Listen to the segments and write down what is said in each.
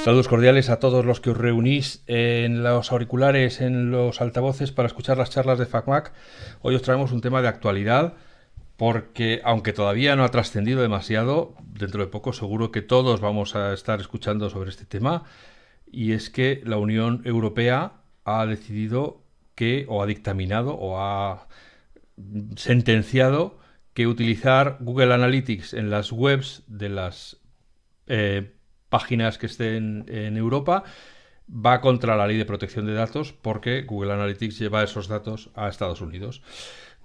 Saludos cordiales a todos los que os reunís en los auriculares, en los altavoces para escuchar las charlas de FacMac. Hoy os traemos un tema de actualidad porque, aunque todavía no ha trascendido demasiado, dentro de poco seguro que todos vamos a estar escuchando sobre este tema, y es que la Unión Europea ha decidido que, o ha dictaminado, o ha sentenciado que utilizar Google Analytics en las webs de las páginas que estén en Europa va contra la ley de protección de datos, porque Google Analytics lleva esos datos a Estados Unidos.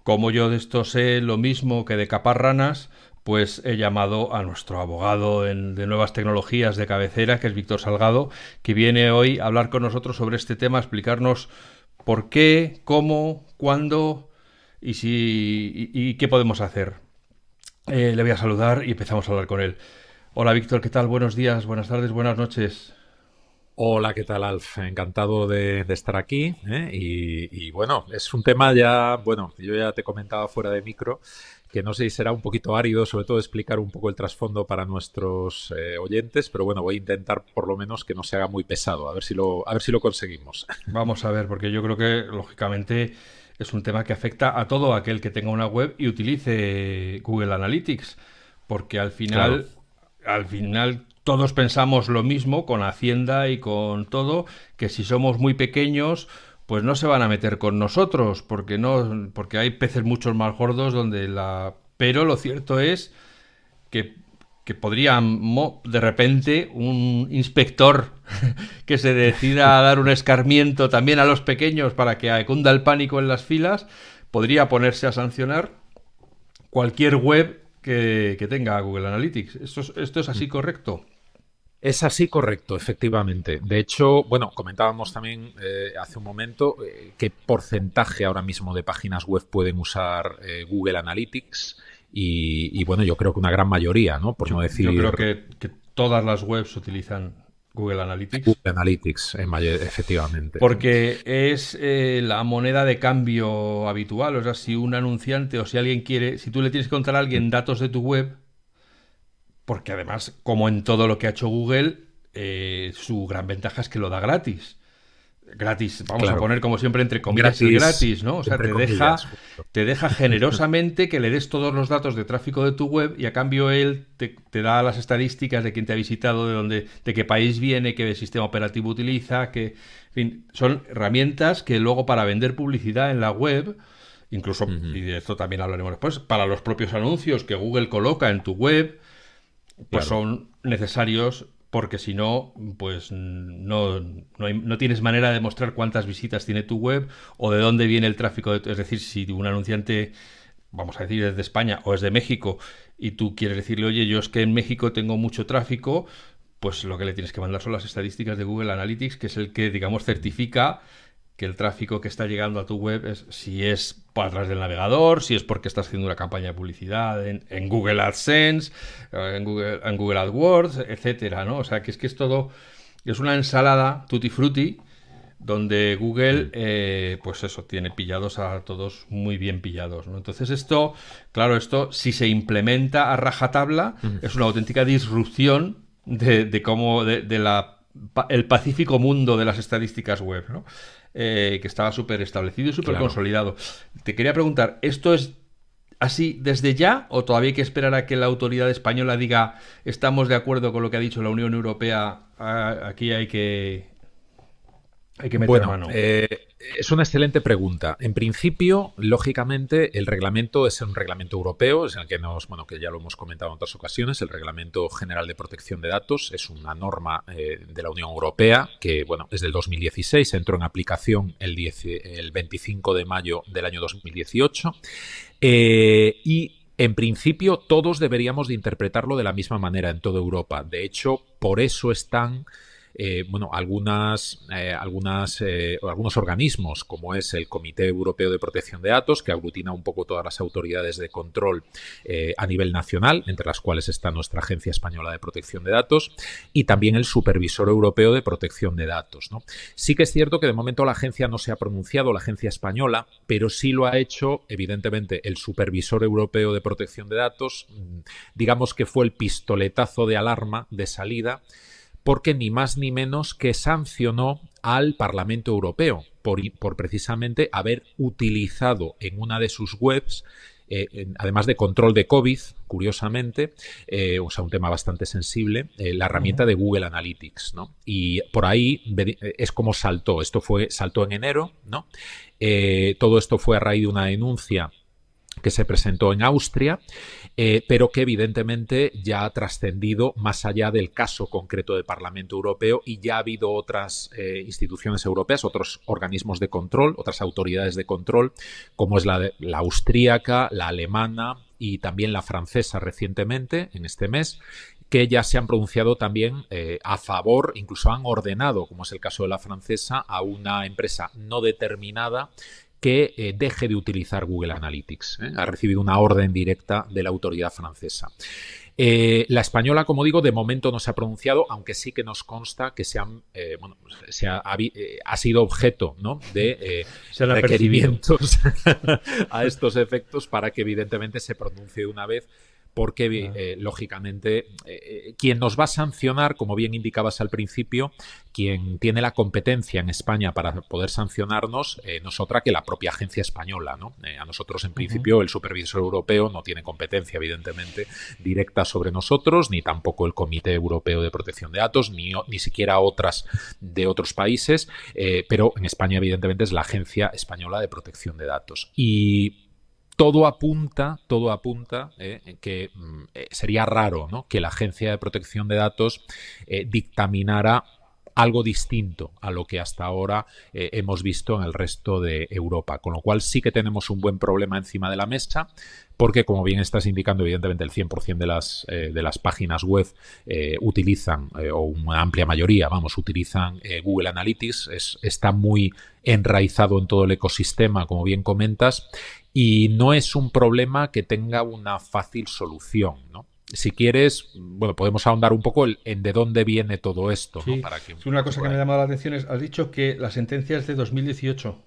Como yo de esto sé lo mismo que de capar ranas, pues he llamado a nuestro abogado de nuevas tecnologías de cabecera, que es Víctor Salgado, que viene hoy a hablar con nosotros sobre este tema, a explicarnos por qué, cómo, cuándo y qué podemos hacer. Le voy a saludar y empezamos a hablar con él. Hola Víctor, ¿qué tal? Buenos días, buenas tardes, buenas noches. Hola, ¿qué tal, Alf? Encantado de estar aquí, ¿eh? Y bueno, es un tema ya, bueno, yo ya te comentaba fuera de micro, que no sé si será un poquito árido, sobre todo explicar un poco el trasfondo para nuestros oyentes, pero bueno, voy a intentar por lo menos que no se haga muy pesado, a ver si lo conseguimos. Vamos a ver, porque yo creo que lógicamente es un tema que afecta a todo aquel que tenga una web y utilice Google Analytics, porque Claro. al final todos pensamos lo mismo con Hacienda y con todo, que si somos muy pequeños, pues no se van a meter con nosotros, porque hay peces muchos más gordos pero lo cierto es que, que podría de repente un inspector que se decida a dar un escarmiento también a los pequeños para que cunda el pánico en las filas, podría ponerse a sancionar cualquier web que tenga Google Analytics. ¿Esto es así correcto? Es así, correcto, efectivamente. De hecho, bueno, comentábamos también hace un momento qué porcentaje ahora mismo de páginas web pueden usar Google Analytics bueno, yo creo que una gran mayoría, ¿no? Por no Yo decir creo que todas las webs utilizan Google Analytics Google Analytics, efectivamente. porque es la moneda de cambio habitual. O sea, si un anunciante o si alguien quiere, si tú le tienes que contar a alguien datos de tu web, porque además, como en todo lo que ha hecho Google, su gran ventaja es que lo da gratis. Gratis, vamos a Claro, poner como siempre entre comillas el gratis, gratis, ¿no? O sea, entre comillas, justo. te deja generosamente que le des todos los datos de tráfico de tu web y a cambio él te da las estadísticas de quién te ha visitado, de qué país viene, qué sistema operativo utiliza, en fin, son herramientas que luego para vender publicidad en la web, incluso, Ujú. y de esto también hablaremos después, para los propios anuncios que Google coloca en tu web, pues Claro. son necesarios porque si no, pues no tienes manera de demostrar cuántas visitas tiene tu web o de dónde viene el tráfico. Es decir, si un anunciante, vamos a decir, es de España o es de México y tú quieres decirle, oye, yo es que en México tengo mucho tráfico, pues lo que le tienes que mandar son las estadísticas de Google Analytics, que es el que, digamos, certifica que el tráfico que está llegando a tu web es si es por atrás del navegador, si es porque estás haciendo una campaña de publicidad en Google AdSense, en Google AdWords, etcétera, ¿no? O sea, que es todo, es una ensalada tutti frutti donde Google, pues eso, tiene pillados a todos muy bien pillados, ¿no? Entonces claro, esto si se implementa a rajatabla, Ujú. es una auténtica disrupción de cómo, el pacífico mundo de las estadísticas web, ¿no? Que estaba súper establecido y súper Claro. consolidado. Te quería preguntar, ¿esto es así desde ya o todavía hay que esperar a que la autoridad española diga estamos de acuerdo con lo que ha dicho la Unión Europea, aquí hay que meter Bueno, mano? es una excelente pregunta. En principio, lógicamente, el reglamento es un reglamento europeo, es el que bueno, que ya lo hemos comentado en otras ocasiones, el Reglamento General de Protección de Datos es una norma de la Unión Europea que, bueno, es del 2016, entró en aplicación el 25 de mayo del año 2018 y en principio todos deberíamos de interpretarlo de la misma manera en toda Europa. De hecho, por eso están bueno, algunos organismos, como es el Comité Europeo de Protección de Datos, que aglutina un poco todas las autoridades de control a nivel nacional, entre las cuales está nuestra Agencia Española de Protección de Datos, y también el Supervisor Europeo de Protección de Datos, ¿no? Sí que es cierto que de momento la agencia no se ha pronunciado, la agencia española, pero sí lo ha hecho, evidentemente, el Supervisor Europeo de Protección de Datos, digamos que fue el pistoletazo de alarma de salida porque ni más ni menos que sancionó al Parlamento Europeo por precisamente haber utilizado en una de sus webs, además de control de COVID, curiosamente, o sea, un tema bastante sensible, la herramienta de Google Analytics, ¿no? Y por ahí es como saltó. Saltó en enero, ¿no? Todo esto fue a raíz de una denuncia que se presentó en Austria, pero que evidentemente ya ha trascendido más allá del caso concreto del Parlamento Europeo, y ya ha habido otras instituciones europeas, otros organismos de control, otras autoridades de control, como es la austríaca, la alemana y también la francesa recientemente, en este mes, que ya se han pronunciado también a favor, incluso han ordenado, como es el caso de la francesa, a una empresa no determinada que deje de utilizar Google Analytics. Ha recibido una orden directa de la autoridad francesa. La española, como digo, de momento no se ha pronunciado, aunque sí que nos consta que ha sido objeto, ¿no?, de requerimientos a estos efectos para que evidentemente se pronuncie de una vez, porque lógicamente quien nos va a sancionar, como bien indicabas al principio, quien tiene la competencia en España para poder sancionarnos, no es otra que la propia agencia española, ¿no? A nosotros, en principio, el supervisor europeo no tiene competencia, evidentemente, directa sobre nosotros, ni tampoco el Comité Europeo de Protección de Datos, ni siquiera otras de otros países, pero en España, evidentemente, es la Agencia Española de Protección de Datos. Y todo apunta que sería raro, ¿no?, que la Agencia de Protección de Datos dictaminara algo distinto a lo que hasta ahora hemos visto en el resto de Europa. Con lo cual sí que tenemos un buen problema encima de la mesa, porque, como bien estás indicando, evidentemente el 100% de las páginas web utilizan, o una amplia mayoría, utilizan Google Analytics. Está muy enraizado en todo el ecosistema, como bien comentas, y no es un problema que tenga una fácil solución, ¿no? Si quieres, podemos ahondar un poco en de dónde viene todo esto, sí, ¿no? Para que una cosa que me ha llamado la atención es, has dicho que la sentencia es de 2018.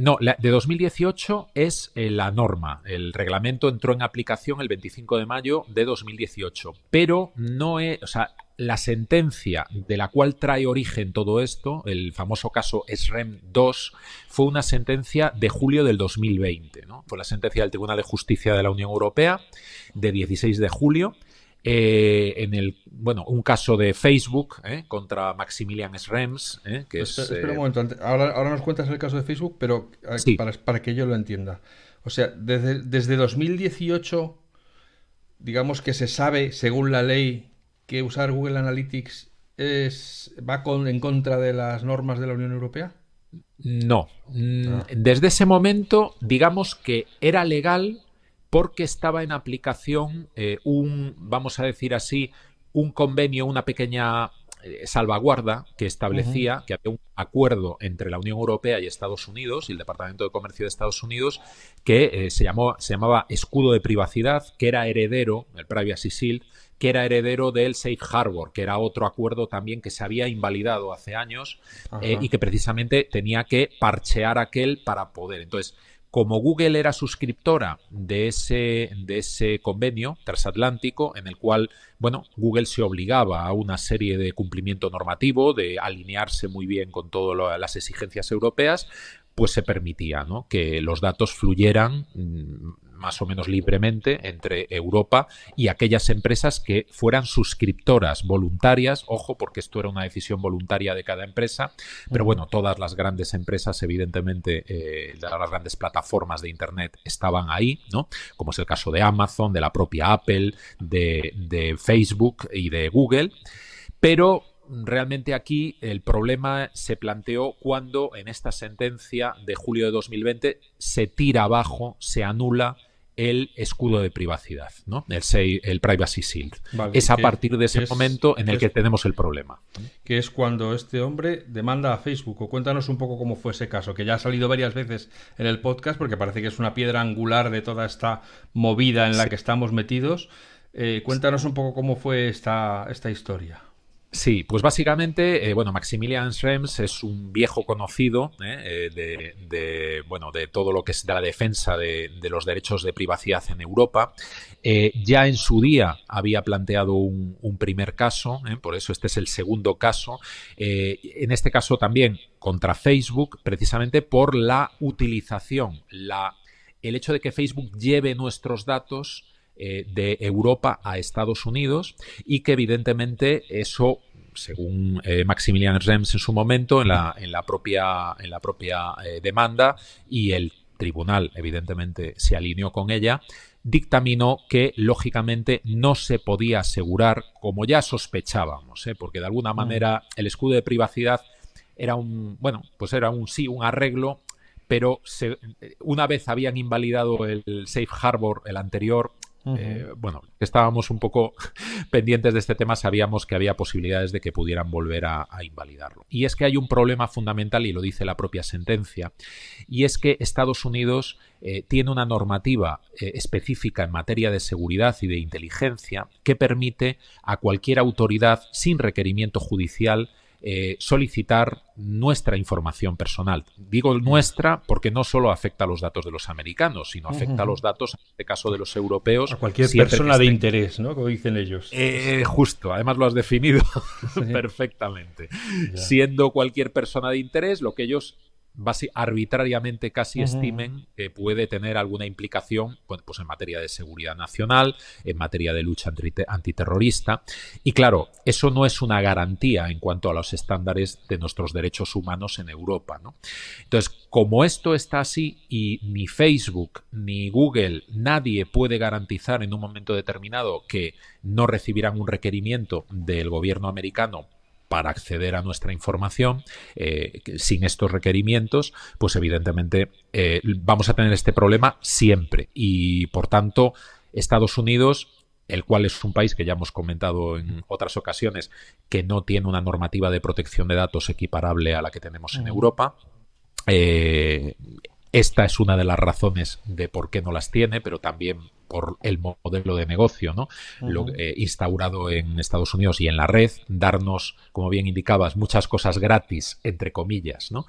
No, la de 2018 es la norma. El reglamento entró en aplicación el 25 de mayo de 2018, pero no es, o sea, la sentencia de la cual trae origen todo esto, el famoso caso SREM 2, fue una sentencia de julio del 2020, ¿no? Fue la sentencia del Tribunal de Justicia de la Unión Europea de 16 de julio. En un caso de Facebook contra Maximilian Schrems, que espera un momento, ahora nos cuentas el caso de Facebook, pero sí, para que yo lo entienda. O sea, desde 2018, digamos que se sabe, según la ley, que usar Google Analytics va en contra de las normas de la Unión Europea. No. Desde ese momento, digamos que era legal, porque estaba en aplicación vamos a decir así, un convenio, una pequeña salvaguarda que establecía que había un acuerdo entre la Unión Europea y Estados Unidos y el Departamento de Comercio de Estados Unidos que se llamaba Escudo de Privacidad, que era heredero, el Privacy Shield, que era heredero del Safe Harbor, que era otro acuerdo también que se había invalidado hace años y que precisamente tenía que parchear aquel para poder. Entonces, como Google era suscriptora de ese convenio transatlántico, en el cual, Google se obligaba a una serie de cumplimiento normativo, de alinearse muy bien con todas las exigencias europeas, pues se permitía, ¿no?, que los datos fluyeran más o menos libremente entre Europa y aquellas empresas que fueran suscriptoras voluntarias. Ojo, porque esto era una decisión voluntaria de cada empresa, pero todas las grandes empresas, evidentemente, las grandes plataformas de Internet estaban ahí, ¿no?, como es el caso de Amazon, de la propia Apple, de Facebook y de Google. Pero realmente aquí el problema se planteó cuando en esta sentencia de julio de 2020 se tira abajo, se anula el escudo de privacidad, ¿no?, el Privacy Shield. Vale, es a partir de ese momento en el que tenemos el problema. Que es cuando este hombre demanda a Facebook. O cuéntanos un poco cómo fue ese caso, que ya ha salido varias veces en el podcast, porque parece que es una piedra angular de toda esta movida en la que estamos metidos. Cuéntanos un poco cómo fue esta historia. Sí, pues básicamente, bueno, Maximilian Schrems es un viejo conocido bueno, de todo lo que es de la defensa de los derechos de privacidad en Europa. Ya en su día había planteado un primer caso, por eso este es el segundo caso. En este caso también contra Facebook, precisamente por la utilización, el hecho de que Facebook lleve nuestros datos de Europa a Estados Unidos y que evidentemente eso, según Maximilian Schrems en su momento, en la propia demanda, y el tribunal evidentemente se alineó con ella, dictaminó que lógicamente no se podía asegurar, como ya sospechábamos, porque de alguna manera el escudo de privacidad era un arreglo, pero una vez habían invalidado el Safe Harbor, el anterior. Bueno, estábamos un poco pendientes de este tema, sabíamos que había posibilidades de que pudieran volver a invalidarlo. Y es que hay un problema fundamental, y lo dice la propia sentencia, y es que Estados Unidos tiene una normativa específica en materia de seguridad y de inteligencia que permite a cualquier autoridad, sin requerimiento judicial, solicitar nuestra información personal. Digo nuestra porque no solo afecta a los datos de los americanos, sino afecta a los datos, en este caso de los europeos. A cualquier persona de interés, ¿no? Como dicen ellos. Justo, además lo has definido perfectamente. Ya. Siendo cualquier persona de interés, lo que ellos arbitrariamente casi estimen que puede tener alguna implicación, pues en materia de seguridad nacional, en materia de lucha antiterrorista. Y claro, eso no es una garantía en cuanto a los estándares de nuestros derechos humanos en Europa, ¿no? Entonces, como esto está así y ni Facebook ni Google, nadie puede garantizar en un momento determinado que no recibirán un requerimiento del gobierno americano para acceder a nuestra información, sin estos requerimientos, pues evidentemente vamos a tener este problema siempre. Y por tanto, Estados Unidos, el cual es un país que ya hemos comentado en otras ocasiones, que no tiene una normativa de protección de datos equiparable a la que tenemos en Europa, esta es una de las razones de por qué no las tiene, pero también por el modelo de negocio, ¿no? Instaurado en Estados Unidos y en la red, darnos, como bien indicabas, muchas cosas gratis, entre comillas, ¿no?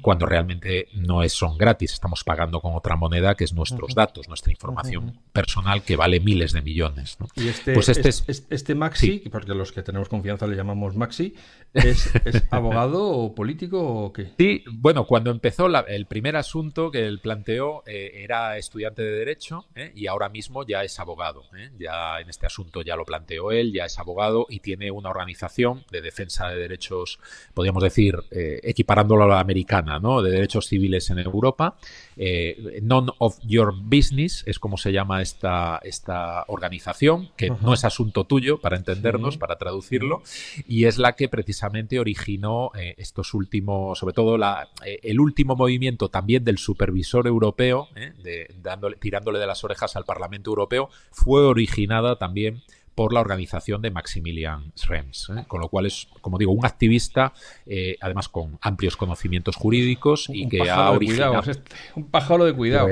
Cuando realmente no son gratis, estamos pagando con otra moneda que es nuestros datos, nuestra información personal, que vale miles de millones, ¿no? Y pues este Maxi, sí, porque los que tenemos confianza le llamamos Maxi, ¿es abogado o político o qué? Sí, bueno, cuando empezó el primer asunto que él planteó, era estudiante de Derecho, y ahora mismo ya es abogado. Ya en este asunto ya lo planteó él, ya es abogado y tiene una organización de defensa de derechos, podríamos decir, equiparándolo a la americana, ¿no? De derechos civiles en Europa. None of Your Business es como se llama esta organización, que no es asunto tuyo, para entendernos, para traducirlo, y es la que precisamente originó estos últimos, sobre todo el último movimiento también del supervisor europeo, tirándole de las orejas al Parlamento Europeo, fue originada también por la organización de Maximilian Schrems, con lo cual es, como digo, un activista, además con amplios conocimientos jurídicos y que ha originado... un pájaro de cuidado.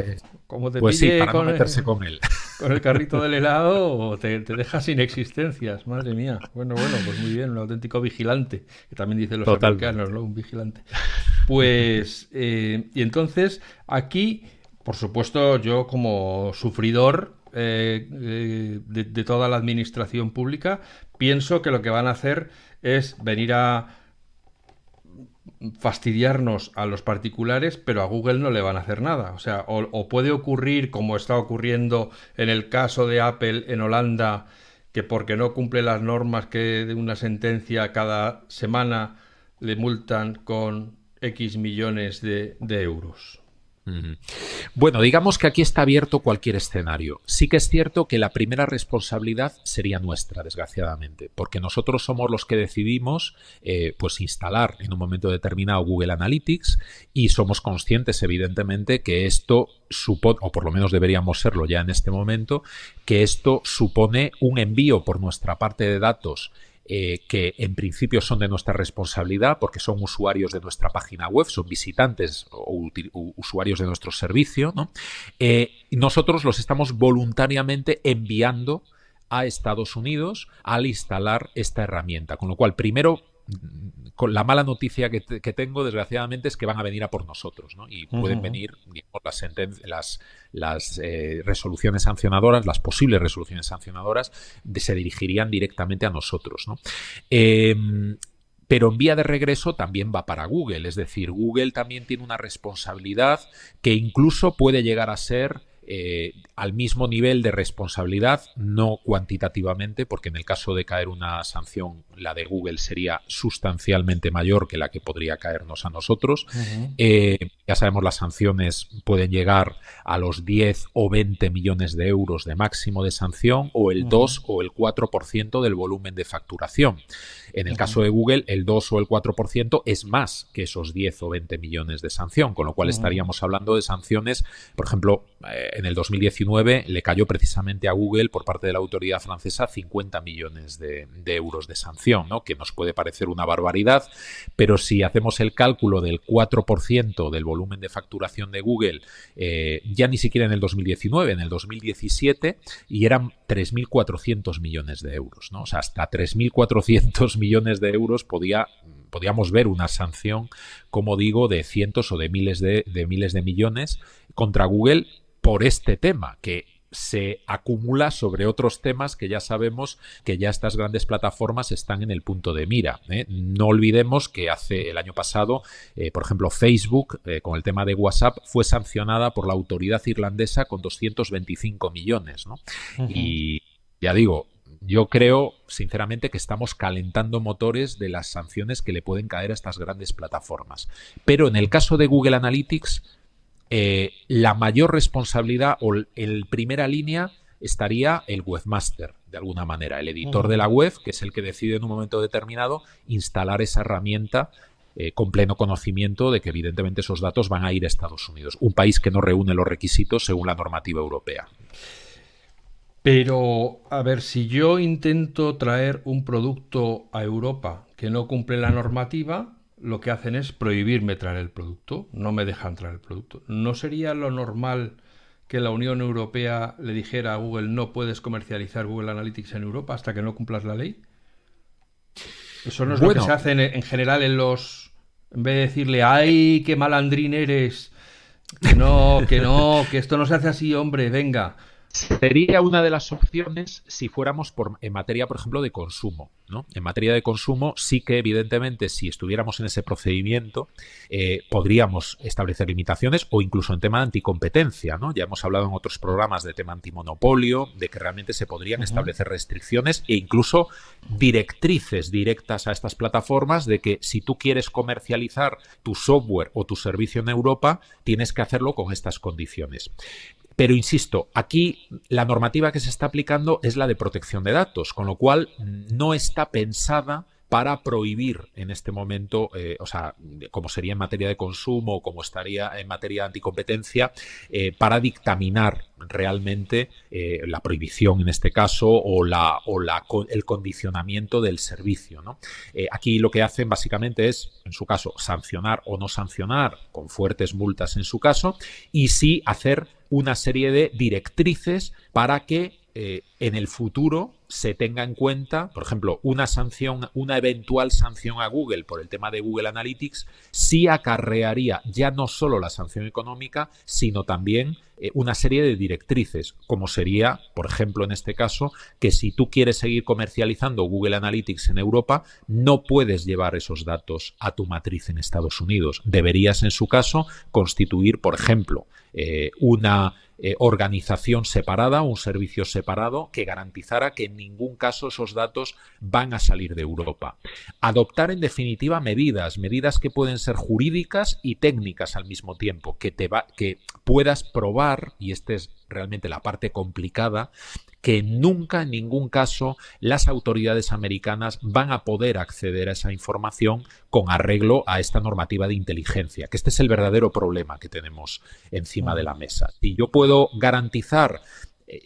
Como te pues sí, para no meterse con él. Con el carrito del helado te deja sin existencias, madre mía. Bueno, pues muy bien, un auténtico vigilante, que también dicen los americanos, ¿no? Un vigilante. Pues, y entonces, aquí, por supuesto, yo como sufridor de toda la administración pública, pienso que lo que van a hacer es venir a fastidiarnos a los particulares, pero a Google no le van a hacer nada. O sea, o puede ocurrir, como está ocurriendo en el caso de Apple en Holanda, que porque no cumple las normas que de una sentencia cada semana le multan con X millones de euros. Bueno, digamos que aquí está abierto cualquier escenario. Sí que es cierto que la primera responsabilidad sería nuestra, desgraciadamente, porque nosotros somos los que decidimos pues instalar en un momento determinado Google Analytics, y somos conscientes, evidentemente, que esto supone, o por lo menos deberíamos serlo ya en este momento, que esto supone un envío por nuestra parte de datos que en principio son de nuestra responsabilidad porque son usuarios de nuestra página web, son visitantes o usuarios de nuestro servicio, ¿no? Nosotros los estamos voluntariamente enviando a Estados Unidos al instalar esta herramienta. Con lo cual, primero, con la mala noticia que tengo, desgraciadamente, es que van a venir a por nosotros, ¿no? Y pueden venir, digamos, las resoluciones sancionadoras, las posibles resoluciones sancionadoras, se dirigirían directamente a nosotros, ¿no? Pero en vía de regreso también va para Google, es decir, Google también tiene una responsabilidad que incluso puede llegar a ser al mismo nivel de responsabilidad, no cuantitativamente, porque en el caso de caer una sanción, la de Google sería sustancialmente mayor que la que podría caernos a nosotros. Ya sabemos, las sanciones pueden llegar a los 10 o 20 millones de euros de máximo de sanción, o el 2 o el 4% del volumen de facturación. En el caso de Google, el 2 o el 4% es más que esos 10 o 20 millones de sanción, con lo cual estaríamos hablando de sanciones. Por ejemplo, en el 2019 le cayó precisamente a Google por parte de la autoridad francesa 50 millones de euros de sanción, ¿no? Que nos puede parecer una barbaridad, pero si hacemos el cálculo del 4% del volumen de facturación de Google, ya ni siquiera en el 2019, en el 2017, y eran 3.400 millones de euros, ¿no? O sea, hasta 3.400 millones de euros podíamos ver una sanción, como digo, de cientos o de miles de millones contra Google por este tema, que se acumula sobre otros temas que ya sabemos que ya estas grandes plataformas están en el punto de mira, ¿eh? No olvidemos que el año pasado, por ejemplo, Facebook, con el tema de WhatsApp, fue sancionada por la autoridad irlandesa con 225 millones, ¿no? Y ya digo, yo creo, sinceramente, que estamos calentando motores de las sanciones que le pueden caer a estas grandes plataformas. Pero en el caso de Google Analytics, la mayor responsabilidad o en primera línea estaría el webmaster, de alguna manera, el editor de la web, que es el que decide en un momento determinado instalar esa herramienta con pleno conocimiento de que evidentemente esos datos van a ir a Estados Unidos, un país que no reúne los requisitos según la normativa europea. Pero, a ver, si yo intento traer un producto a Europa que no cumple la normativa, lo que hacen es prohibirme traer el producto, no me dejan traer el producto. ¿No sería lo normal que la Unión Europea le dijera a Google no puedes comercializar Google Analytics en Europa hasta que no cumplas la ley? Eso no es lo que se hace en general en los... En vez de decirle, ¡ay, qué malandrín eres! Que esto no se hace así, hombre, venga... Sería una de las opciones si fuéramos en materia, por ejemplo, de consumo, ¿no? En materia de consumo sí que, evidentemente, si estuviéramos en ese procedimiento, podríamos establecer limitaciones o incluso en tema de anticompetencia, ¿no? Ya hemos hablado en otros programas de tema antimonopolio, de que realmente se podrían establecer restricciones e incluso directrices directas a estas plataformas de que si tú quieres comercializar tu software o tu servicio en Europa, tienes que hacerlo con estas condiciones. Pero insisto, aquí la normativa que se está aplicando es la de protección de datos, con lo cual no está pensada para prohibir en este momento, o sea, como sería en materia de consumo o como estaría en materia de anticompetencia, para dictaminar realmente la prohibición en este caso o el condicionamiento del servicio, ¿no? Aquí lo que hacen básicamente es, en su caso, sancionar o no sancionar con fuertes multas en su caso, y sí hacer una serie de directrices para que en el futuro se tenga en cuenta, por ejemplo, una eventual sanción a Google por el tema de Google Analytics sí acarrearía ya no solo la sanción económica, sino también una serie de directrices, como sería, por ejemplo, en este caso, que si tú quieres seguir comercializando Google Analytics en Europa, no puedes llevar esos datos a tu matriz en Estados Unidos. Deberías, en su caso, constituir, por ejemplo, una organización separada, un servicio separado que garantizara que en ningún caso esos datos van a salir de Europa. Adoptar, en definitiva, medidas que pueden ser jurídicas y técnicas al mismo tiempo, que puedas probar, y esta es realmente la parte complicada, que nunca, en ningún caso, las autoridades americanas van a poder acceder a esa información con arreglo a esta normativa de inteligencia, que este es el verdadero problema que tenemos encima de la mesa. Si yo puedo garantizar,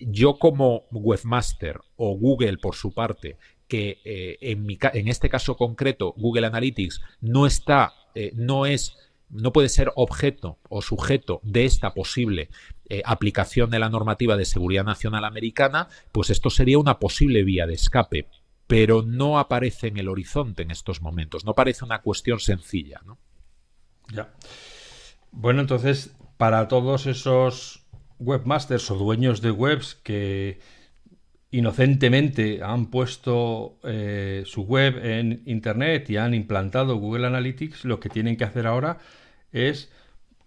yo como webmaster o Google por su parte, que en este caso concreto Google Analytics no es no puede ser objeto o sujeto de esta posible aplicación de la normativa de seguridad nacional americana, pues esto sería una posible vía de escape, pero no aparece en el horizonte en estos momentos, no parece una cuestión sencilla, ¿no? Ya. Bueno, entonces, para todos esos webmasters o dueños de webs que inocentemente han puesto su web en Internet y han implantado Google Analytics, lo que tienen que hacer ahora es,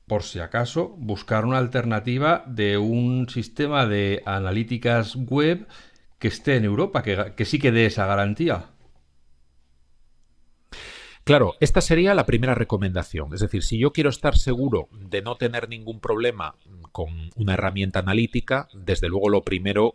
por si acaso, buscar una alternativa de un sistema de analíticas web que esté en Europa, que sí que dé esa garantía. Claro, esta sería la primera recomendación. Es decir, si yo quiero estar seguro de no tener ningún problema con una herramienta analítica, desde luego lo primero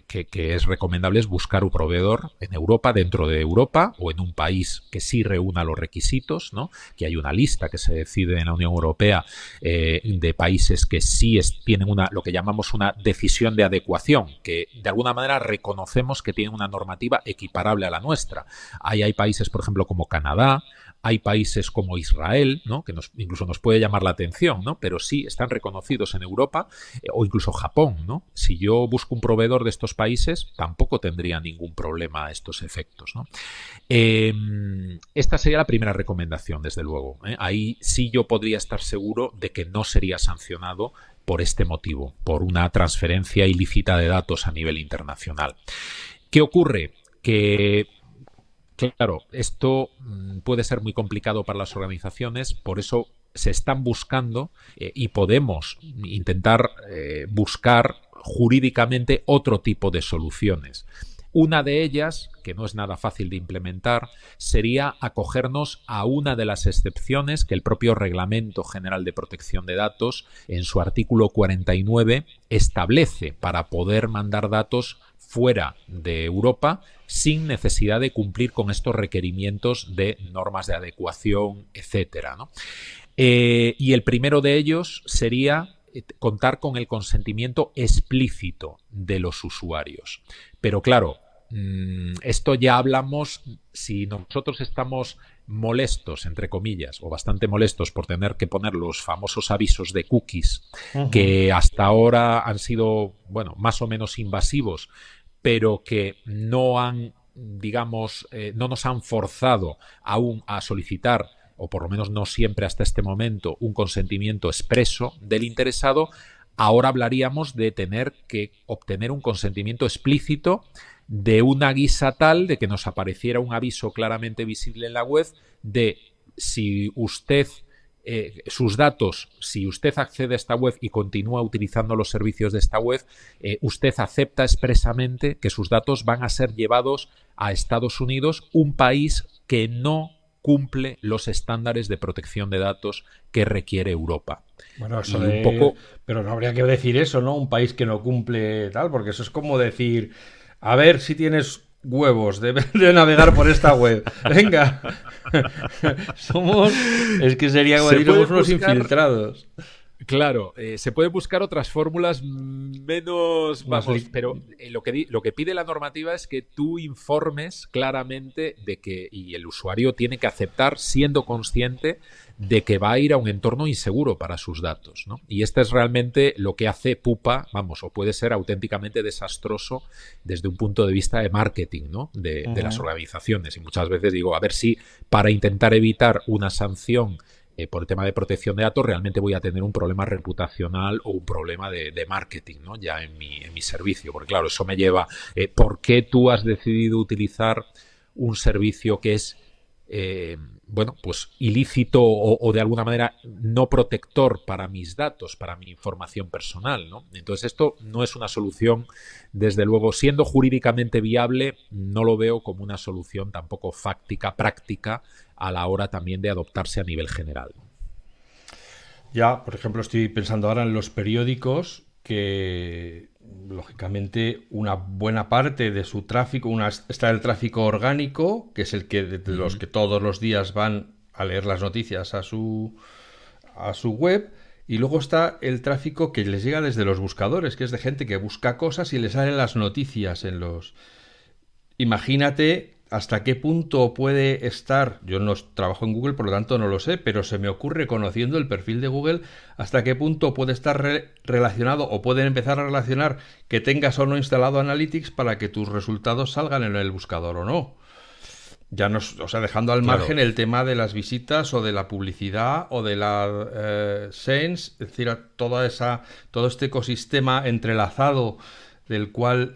que es recomendable es buscar un proveedor en Europa, dentro de Europa, o en un país que sí reúna los requisitos, ¿no? Que hay una lista que se decide en la Unión Europea de países que sí tienen lo que llamamos una decisión de adecuación, que de alguna manera reconocemos que tienen una normativa equiparable a la nuestra. Hay países, por ejemplo, como Canadá. Hay países como Israel, ¿no? Que incluso nos puede llamar la atención, ¿no? Pero sí están reconocidos en Europa, o incluso Japón, ¿no? Si yo busco un proveedor de estos países, tampoco tendría ningún problema a estos efectos, ¿no? Esta sería la primera recomendación, desde luego, ¿eh? Ahí sí yo podría estar seguro de que no sería sancionado por este motivo, por una transferencia ilícita de datos a nivel internacional. ¿Qué ocurre? Que claro, esto puede ser muy complicado para las organizaciones, por eso se están buscando y podemos intentar buscar jurídicamente otro tipo de soluciones. Una de ellas, que no es nada fácil de implementar, sería acogernos a una de las excepciones que el propio Reglamento General de Protección de Datos, en su artículo 49, establece para poder mandar datos fuera de Europa sin necesidad de cumplir con estos requerimientos de normas de adecuación, etcétera, ¿no? Y el primero de ellos sería contar con el consentimiento explícito de los usuarios. Pero claro, esto ya hablamos, si nosotros estamos molestos, entre comillas, o bastante molestos por tener que poner los famosos avisos de cookies, que hasta ahora han sido, bueno, más o menos invasivos, pero que no han, digamos, no nos han forzado aún a solicitar, o por lo menos no siempre hasta este momento, un consentimiento expreso del interesado. Ahora hablaríamos de tener que obtener un consentimiento explícito de una guisa tal de que nos apareciera un aviso claramente visible en la web de si usted sus datos, si usted accede a esta web y continúa utilizando los servicios de esta web, usted acepta expresamente que sus datos van a ser llevados a Estados Unidos, un país que no cumple los estándares de protección de datos que requiere Europa. Bueno, eso un poco... Pero no habría que decir eso, ¿no? Un país que no cumple tal, porque eso es como decir, a ver si tienes huevos de navegar por esta web. Venga. Es que sería como decir, somos unos infiltrados. Claro, se puede buscar otras fórmulas menos, vamos, pero lo que pide la normativa es que tú informes claramente de que, y el usuario tiene que aceptar siendo consciente de que va a ir a un entorno inseguro para sus datos, ¿no? Y este es realmente lo que hace pupa, vamos, o puede ser auténticamente desastroso desde un punto de vista de marketing, ¿no? De las organizaciones. Y muchas veces digo, a ver si para intentar evitar una sanción por el tema de protección de datos, realmente voy a tener un problema reputacional o un problema de marketing, ¿no? Ya en mi servicio. Porque claro, eso me lleva, ¿por qué tú has decidido utilizar un servicio que es, bueno, pues ilícito o de alguna manera no protector para mis datos, para mi información personal, ¿no? Entonces esto no es una solución, desde luego, siendo jurídicamente viable, no lo veo como una solución tampoco fáctica, práctica, a la hora también de adoptarse a nivel general. Ya, por ejemplo, estoy pensando ahora en los periódicos que, lógicamente, una buena parte de su tráfico, está el tráfico orgánico, que es el que de los que todos los días van a leer las noticias a su web, y luego está el tráfico que les llega desde los buscadores, que es de gente que busca cosas y le salen las noticias en los... Imagínate hasta qué punto puede estar, yo no trabajo en Google, por lo tanto no lo sé, pero se me ocurre, conociendo el perfil de Google, hasta qué punto puede estar relacionado o pueden empezar a relacionar que tengas o no instalado Analytics para que tus resultados salgan en el buscador o no. Ya nos, o sea, dejando al Claro, margen el tema de las visitas o de la publicidad o de la Sense, es decir, todo este ecosistema entrelazado del cual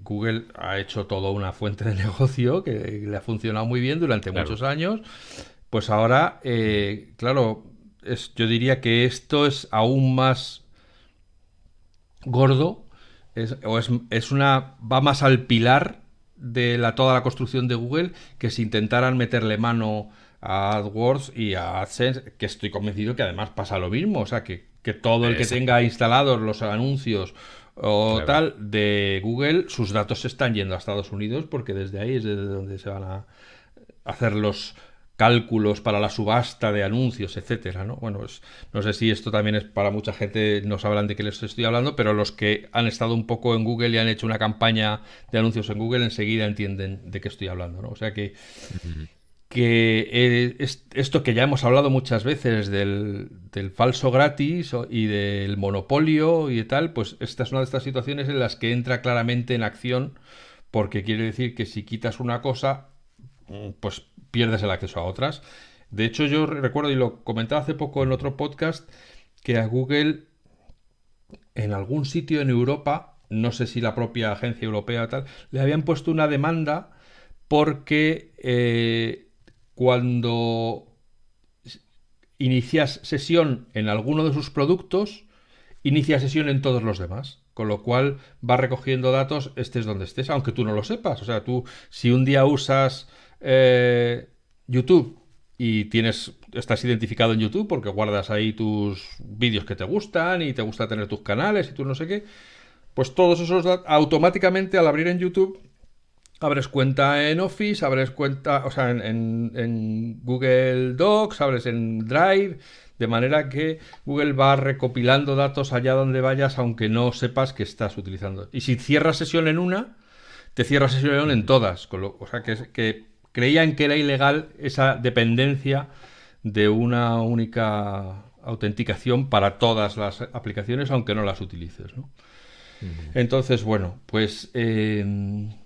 Google ha hecho toda una fuente de negocio que le ha funcionado muy bien durante claro. muchos años, pues ahora, claro, yo diría que esto es aún más gordo, va más al pilar de toda la construcción de Google que si intentaran meterle mano a AdWords y a AdSense, que estoy convencido que además pasa lo mismo, o sea, que todo el que Esa- tenga instalados los anuncios o claro. tal de Google, sus datos se están yendo a Estados Unidos porque desde ahí es desde donde se van a hacer los cálculos para la subasta de anuncios, etcétera, ¿no? Bueno, no sé si esto también es para mucha gente, no sabrán de qué les estoy hablando, pero los que han estado un poco en Google y han hecho una campaña de anuncios en Google enseguida entienden de qué estoy hablando, ¿no? O sea Ujú. que esto que ya hemos hablado muchas veces del falso gratis y del monopolio y de tal, pues esta es una de estas situaciones en las que entra claramente en acción, porque quiere decir que si quitas una cosa, pues pierdes el acceso a otras. De hecho, yo recuerdo, y lo comentaba hace poco en otro podcast, que a Google en algún sitio en Europa, no sé si la propia agencia europea o tal, le habían puesto una demanda porque cuando inicias sesión en alguno de sus productos, inicia sesión en todos los demás. Con lo cual va recogiendo datos estés donde estés, aunque tú no lo sepas. O sea, tú si un día usas YouTube y estás identificado en YouTube porque guardas ahí tus vídeos que te gustan y te gusta tener tus canales y tú no sé qué, pues todos esos datos automáticamente al abrir en YouTube abres cuenta en Office, abres cuenta, o sea, en Google Docs, abres en Drive, de manera que Google va recopilando datos allá donde vayas, aunque no sepas que estás utilizando. Y si cierras sesión en una, te cierras sesión en Ujú. todas. O sea, que creían que era ilegal esa dependencia de una única autenticación para todas las aplicaciones, aunque no las utilices, ¿no? Ujú. Entonces, bueno, pues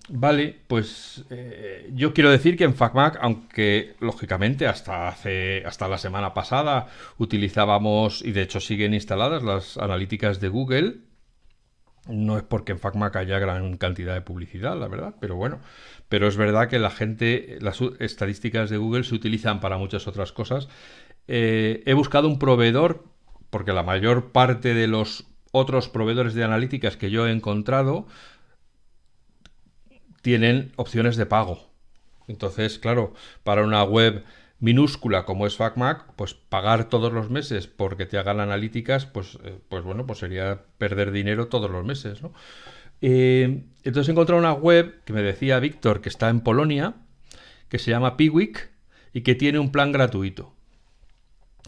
vale, pues yo quiero decir que en FacMac, aunque lógicamente hasta la semana pasada utilizábamos, y de hecho siguen instaladas las analíticas de Google, no es porque en FacMac haya gran cantidad de publicidad, la verdad, pero bueno, pero es verdad que la gente, las estadísticas de Google se utilizan para muchas otras cosas. He buscado un proveedor, porque la mayor parte de los otros proveedores de analíticas que yo he encontrado tienen opciones de pago. Entonces, claro, para una web minúscula como es FacMac, pues pagar todos los meses porque te hagan analíticas, pues bueno, pues sería perder dinero todos los meses, ¿no? Entonces he encontrado una web que me decía Víctor que está en Polonia, que se llama Piwik y que tiene un plan gratuito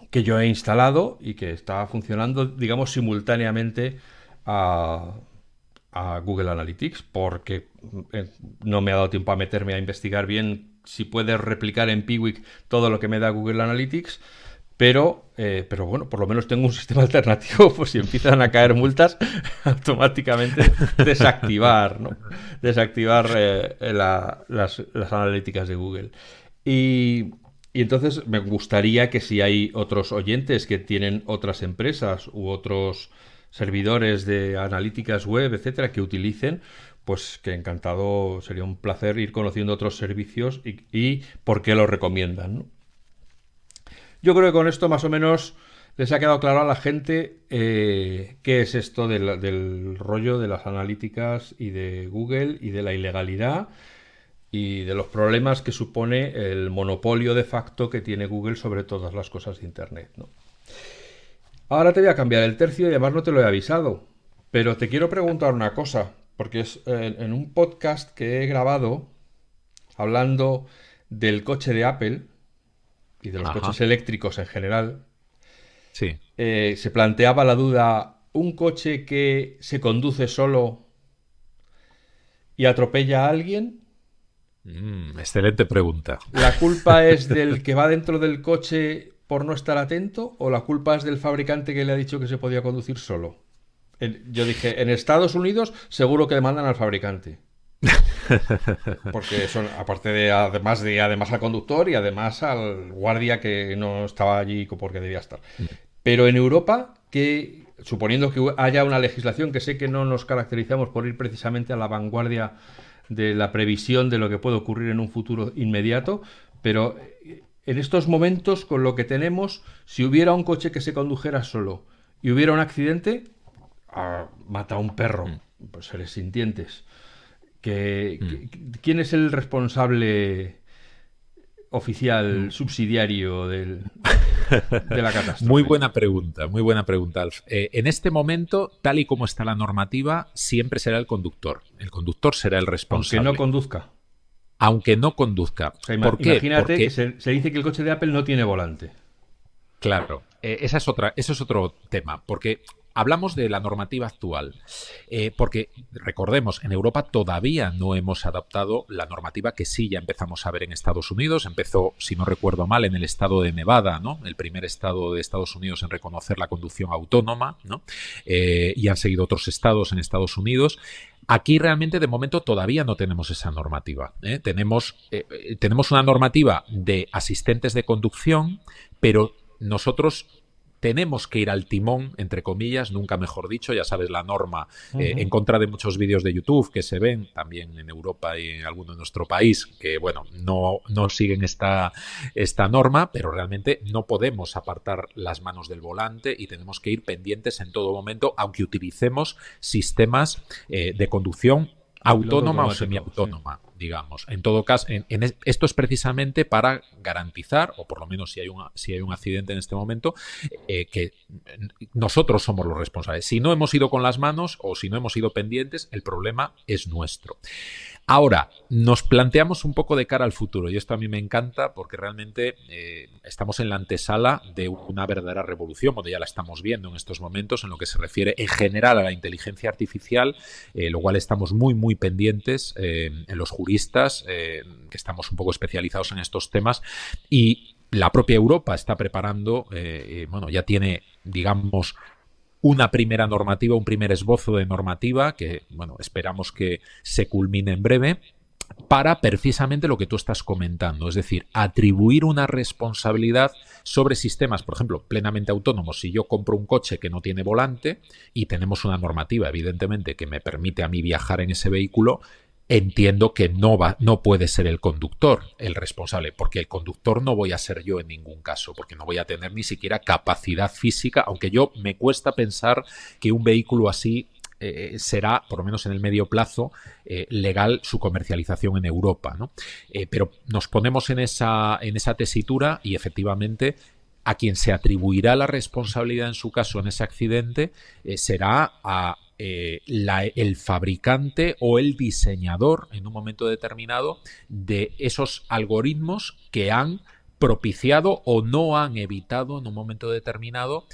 que yo he instalado y que está funcionando, digamos, simultáneamente a, a Google Analytics, porque no me ha dado tiempo a meterme a investigar bien si puede replicar en Piwik todo lo que me da Google Analytics, pero bueno, por lo menos tengo un sistema alternativo, pues si empiezan a caer multas, automáticamente desactivar, ¿no? Desactivar las analíticas de Google. Y entonces me gustaría que si hay otros oyentes que tienen otras empresas u otros servidores de analíticas web, etcétera, que utilicen, pues que encantado, sería un placer ir conociendo otros servicios y por qué los recomiendan, ¿no? Yo creo que con esto más o menos les ha quedado claro a la gente qué es esto del rollo de las analíticas y de Google y de la ilegalidad y de los problemas que supone el monopolio de facto que tiene Google sobre todas las cosas de Internet, ¿no? Ahora te voy a cambiar el tercio y además no te lo he avisado, pero te quiero preguntar una cosa, porque es en un podcast que he grabado hablando del coche de Apple y de los Ajá, coches eléctricos en general, sí. se planteaba la duda, ¿un coche que se conduce solo y atropella a alguien? Excelente pregunta. ¿La culpa es del que va dentro del coche por no estar atento o la culpa es del fabricante que le ha dicho que se podía conducir solo? Yo dije, en Estados Unidos seguro que demandan al fabricante. Porque son, aparte de además al conductor y además al guardia que no estaba allí porque debía estar. Pero en Europa, que suponiendo que haya una legislación, que sé que no nos caracterizamos por ir precisamente a la vanguardia de la previsión de lo que puede ocurrir en un futuro inmediato, pero en estos momentos, con lo que tenemos, si hubiera un coche que se condujera solo y hubiera un accidente, mata a un perro, pues seres sintientes. ¿Quién es el responsable oficial subsidiario de la catástrofe? Muy buena pregunta, Alf. En este momento, tal y como está la normativa, siempre será el conductor. El conductor será el responsable. Aunque no conduzca. Aunque no conduzca. O sea, ¿Por qué? Imagínate Porque que se dice que el coche de Apple no tiene volante. Claro, eso es otro tema, porque hablamos de la normativa actual, porque recordemos, en Europa todavía no hemos adaptado la normativa que sí ya empezamos a ver en Estados Unidos. Empezó, si no recuerdo mal, en el estado de Nevada, ¿no? El primer estado de Estados Unidos en reconocer la conducción autónoma, ¿no? Y han seguido otros estados en Estados Unidos. Aquí realmente de momento todavía no tenemos esa normativa. Tenemos una normativa de asistentes de conducción, pero nosotros tenemos que ir al timón, entre comillas, nunca mejor dicho, ya sabes, la norma, en contra de muchos vídeos de YouTube que se ven también en Europa y en alguno de nuestro país, que bueno, no siguen esta norma, pero realmente no podemos apartar las manos del volante y tenemos que ir pendientes en todo momento, aunque utilicemos sistemas de conducción autónoma o semiautónoma, sí, digamos. En todo caso, esto es precisamente para garantizar, o por lo menos si hay un accidente en este momento, que nosotros somos los responsables. Si no hemos ido con las manos o si no hemos ido pendientes, el problema es nuestro. Ahora, nos planteamos un poco de cara al futuro y esto a mí me encanta porque realmente estamos en la antesala de una verdadera revolución, donde ya la estamos viendo en estos momentos en lo que se refiere en general a la inteligencia artificial, lo cual estamos muy, muy pendientes en los juristas, que estamos un poco especializados en estos temas, y la propia Europa está preparando, ya tiene, digamos, una primera normativa, un primer esbozo de normativa que, bueno, esperamos que se culmine en breve, para precisamente lo que tú estás comentando, es decir, atribuir una responsabilidad sobre sistemas, por ejemplo, plenamente autónomos. Si yo compro un coche que no tiene volante y tenemos una normativa, evidentemente, que me permite a mí viajar en ese vehículo, entiendo que no puede ser el conductor el responsable, porque el conductor no voy a ser yo en ningún caso, porque no voy a tener ni siquiera capacidad física, aunque me cuesta pensar que un vehículo así será, por lo menos en el medio plazo, legal su comercialización en Europa, ¿no? Pero nos ponemos en esa tesitura y efectivamente a quien se atribuirá la responsabilidad en su caso en ese accidente será a el fabricante o el diseñador en un momento determinado de esos algoritmos que han propiciado o no han evitado en un momento determinado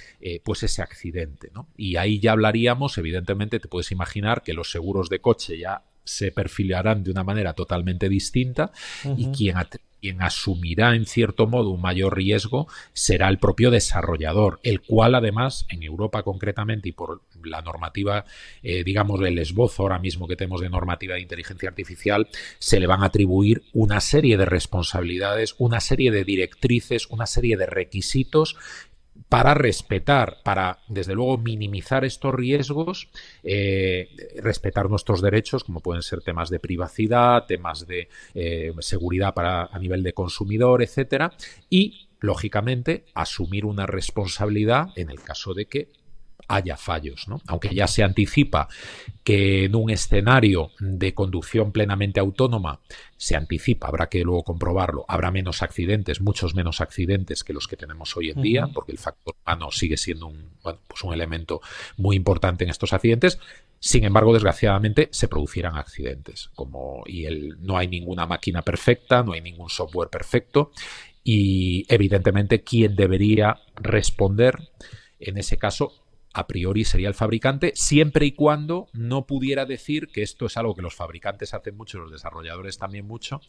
pues ese accidente, ¿no? Y ahí ya hablaríamos, evidentemente te puedes imaginar que los seguros de coche ya se perfilarán de una manera totalmente distinta y quien asumirá en cierto modo un mayor riesgo será el propio desarrollador, el cual además en Europa concretamente y por la normativa, digamos el esbozo ahora mismo que tenemos de normativa de inteligencia artificial, se le van a atribuir una serie de responsabilidades, una serie de directrices, una serie de requisitos para respetar, para desde luego minimizar estos riesgos, respetar nuestros derechos, como pueden ser temas de privacidad, temas de seguridad a nivel de consumidor, etcétera, y lógicamente asumir una responsabilidad en el caso de que haya fallos, ¿no? Aunque ya se anticipa que en un escenario de conducción plenamente autónoma se anticipa, habrá que luego comprobarlo, habrá menos accidentes, muchos menos accidentes que los que tenemos hoy en día, porque el factor humano sigue siendo un elemento muy importante en estos accidentes. Sin embargo, desgraciadamente, se producirán accidentes, no hay ninguna máquina perfecta, no hay ningún software perfecto y, evidentemente, quien debería responder en ese caso a priori sería el fabricante, siempre y cuando no pudiera decir, que esto es algo que los fabricantes hacen mucho, los desarrolladores también mucho,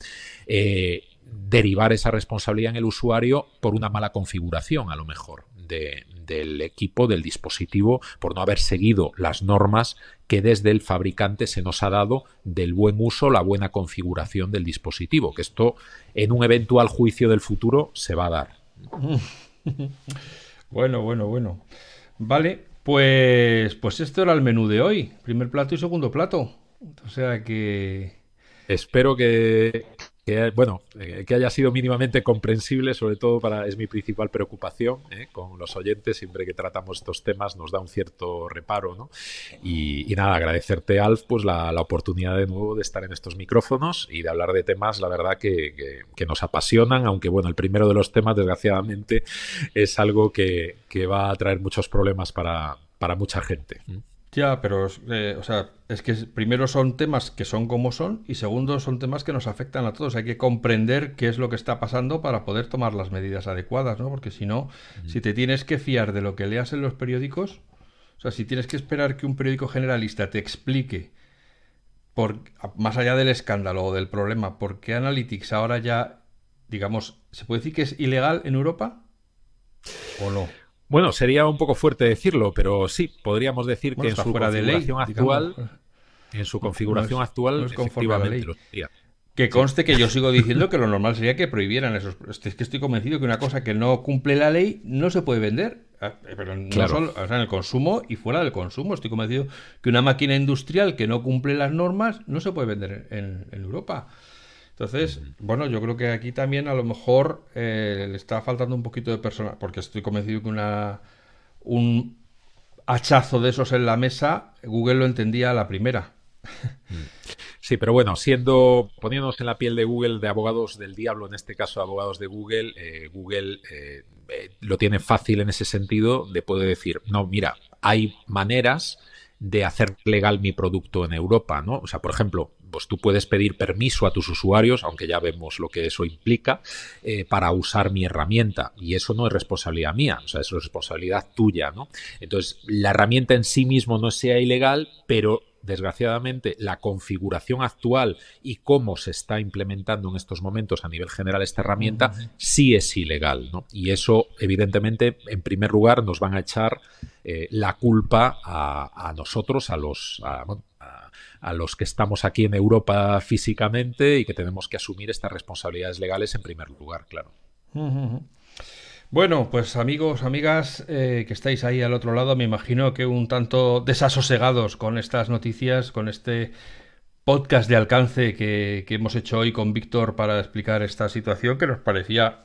derivar esa responsabilidad en el usuario por una mala configuración, a lo mejor, del equipo, del dispositivo, por no haber seguido las normas que desde el fabricante se nos ha dado del buen uso, la buena configuración del dispositivo, que esto en un eventual juicio del futuro se va a dar. Bueno. Vale, pues esto era el menú de hoy. Primer plato y segundo plato. O sea que... Espero que haya sido mínimamente comprensible, sobre todo es mi principal preocupación, con los oyentes. Siempre que tratamos estos temas nos da un cierto reparo, ¿no? Y nada, agradecerte, Alf, pues la oportunidad de nuevo de estar en estos micrófonos y de hablar de temas, la verdad, que nos apasionan, aunque bueno, el primero de los temas, desgraciadamente, es algo que va a traer muchos problemas para mucha gente. Ya, pero o sea, es que primero son temas que son como son y segundo son temas que nos afectan a todos. Hay que comprender qué es lo que está pasando para poder tomar las medidas adecuadas, ¿no? Porque si no, si te tienes que fiar de lo que leas en los periódicos, o sea, si tienes que esperar que un periódico generalista te explique, más allá del escándalo o del problema, por qué Analytics ahora ya, digamos, ¿se puede decir que es ilegal en Europa o no? Bueno, sería un poco fuerte decirlo, pero sí, podríamos decir que en Está su fuera de ley, configuración digamos. actual, No es conforme a la efectivamente ley. lo sería. Que conste que yo sigo diciendo que lo normal sería que prohibieran esos. Es que estoy convencido que una cosa que no cumple la ley no se puede vender. Pero no Claro. solo, o sea, en el consumo y fuera del consumo. Estoy convencido que una máquina industrial que no cumple las normas no se puede vender en Europa. Entonces, bueno, yo creo que aquí también a lo mejor le está faltando un poquito de personal, porque estoy convencido que un hachazo de esos en la mesa, Google lo entendía a la primera. Sí, pero bueno, poniéndonos en la piel de Google, de abogados del diablo, en este caso abogados de Google, Google lo tiene fácil en ese sentido de poder decir, no, mira, hay maneras de hacer legal mi producto en Europa, ¿no? O sea, por ejemplo, pues tú puedes pedir permiso a tus usuarios, aunque ya vemos lo que eso implica, para usar mi herramienta. Y eso no es responsabilidad mía, o sea, es responsabilidad tuya, ¿no? Entonces, la herramienta en sí mismo no sea ilegal, pero desgraciadamente la configuración actual y cómo se está implementando en estos momentos a nivel general esta herramienta sí es ilegal, ¿no? Y eso, evidentemente, en primer lugar, nos van a echar la culpa a nosotros, a los que estamos aquí en Europa físicamente y que tenemos que asumir estas responsabilidades legales en primer lugar, claro. Bueno, pues amigos, amigas, que estáis ahí al otro lado, me imagino que un tanto desasosegados con estas noticias, con este podcast de alcance que hemos hecho hoy con Víctor para explicar esta situación que nos parecía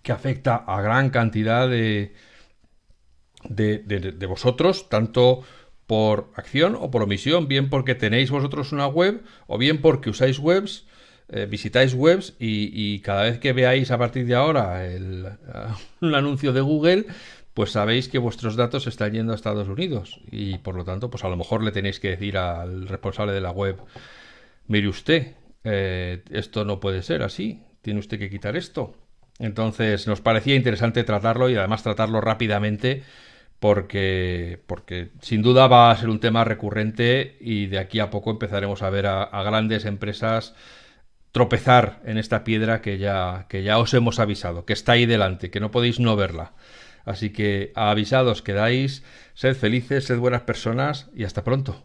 que afecta a gran cantidad de vosotros, tanto por acción o por omisión, bien porque tenéis vosotros una web o bien porque usáis webs, visitáis webs y cada vez que veáis a partir de ahora un anuncio de Google, pues sabéis que vuestros datos están yendo a Estados Unidos y por lo tanto, pues a lo mejor le tenéis que decir al responsable de la web, mire usted, esto no puede ser así, tiene usted que quitar esto. Entonces nos parecía interesante tratarlo y además tratarlo rápidamente porque sin duda va a ser un tema recurrente y de aquí a poco empezaremos a ver a grandes empresas tropezar en esta piedra que ya os hemos avisado, que está ahí delante, que no podéis no verla. Así que avisados quedáis, sed felices, sed buenas personas y hasta pronto.